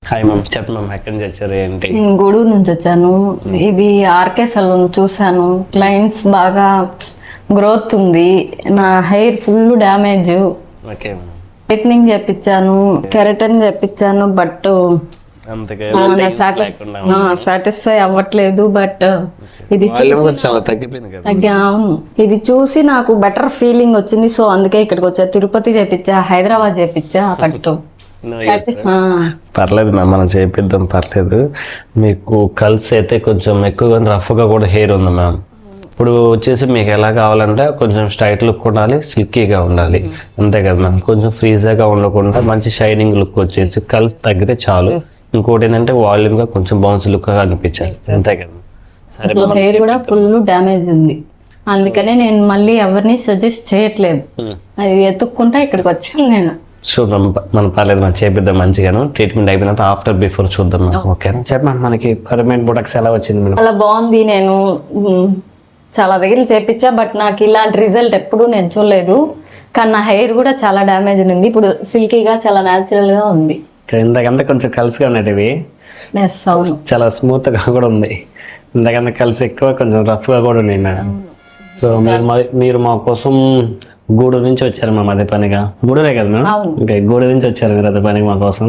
Hi ma'am, చెప్పండి ma'am, ఎక్కడి నుంచి వచ్చారు ఏంటి? నేను గూడూరు నుంచి వచ్చాను. ఇది ఆర్కే సలూన్ చూశాను. క్లయింట్స్ బాగా గ్రోత్ ఉంది. నా hair full damage. Okay, straightening చేపించాను, కెరటన్ చేపించాను. బట్ సాటిస్ఫై అవ్వట్లేదు. బట్ ఇది చాలా తగ్గిపోయింది కదా. అవును, ఇది చూసి నాకు బెటర్ ఫీలింగ్ వచ్చింది. సో అందుకే ఇక్కడికి వచ్చా. తిరుపతి చేపించా, హైదరాబాద్ చేపించా. బట్ పర్లేదు మ్యామ్, మనం చేపిద్దాం, పర్లేదు. మీకు కల్స్ అయితే కొంచెం ఎక్కువగా రఫ్గా కూడా హెయిర్ ఉంది మ్యామ్. ఇప్పుడు వచ్చేసి మీకు ఎలా కావాలంటే కొంచెం స్ట్రైట్ లుక్ ఉండాలి, సిల్కీగా ఉండాలి, అంతే కదా మ్యామ్. కొంచెం ఫ్రీజాగా ఉండకుండా మంచి షైనింగ్ లుక్ వచ్చేసి కల్స్ తగ్గితే చాలు. ఇంకోటి ఏంటంటే వాల్యూమ్గా కొంచెం బౌన్స్ లుక్గా అనిపించాలి, అంతే కదా. సరే, హెయిర్ కూడా ఫుల్ డ్యామేజ్ ఉంది. అందుకనే నేను మళ్ళీ ఎవరిని సజెస్ట్ చేయట్లేదు. అది ఎత్తుక్కుంటా ఇక్కడికి వచ్చాను నేను. చూద్దాం, మనం పర్లేదు, మనం చేపిద్దాం మంచిగాను. ట్రీట్మెంట్ అయిపోయిన తర్వాత ఆఫ్టర్ బిఫోర్ చూద్దాం. ఓకే, చెప్పండి మనకి పర్మనెంట్ బొటాక్స్ ఎలా వచ్చింది మేడం? చాలా బాగుంది. నేను చాలా దగ్గర చేపించా, బట్ నాకు ఇలాంటి రిజల్ట్ ఎప్పుడూ నేను చూడలేదు. కానీ నా హెయిర్ కూడా చాలా డ్యామేజ్ ఉంది. ఇప్పుడు సిల్కీగా చాలా న్యాచురల్ గా ఉంది. ఇంతకంతా కొంచెం కలిసిగా ఉన్నటివి చాలా స్మూత్ గా కూడా ఉంది. ఇంతకంతా కలిసి ఎక్కువ కొంచెం రఫ్ గా కూడా ఉన్నాయి మేడం. సో మీరు మా కోసం గూడూరు నుంచి వచ్చారు మ్యామ్, అదే పనిగా. గూడూరే కదా మేడం? ఓకే, గూడూరు నుంచి వచ్చారు మీరు అదే పనికి మా కోసం.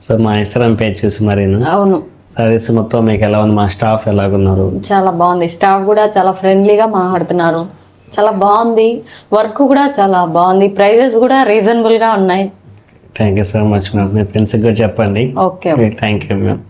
సో మా ఇన్స్టాగ్రామ్ పేజ్ చూసి మరి అవును, సర్వీస్ మొత్తం మీకు ఎలా ఉంది, మా స్టాఫ్ ఎలాగున్నారు? చాలా బాగుంది. స్టాఫ్ కూడా చాలా ఫ్రెండ్లీగా మాట్లాడుతున్నారు. చాలా బాగుంది. వర్క్ కూడా చాలా బాగుంది. ప్రైజెస్ కూడా రీజనబుల్ గా ఉన్నాయి. Thank you so much ma'am. మీ ఫ్రెండ్స్కి కూడా చెప్పండి. Okay, thank you ma'am.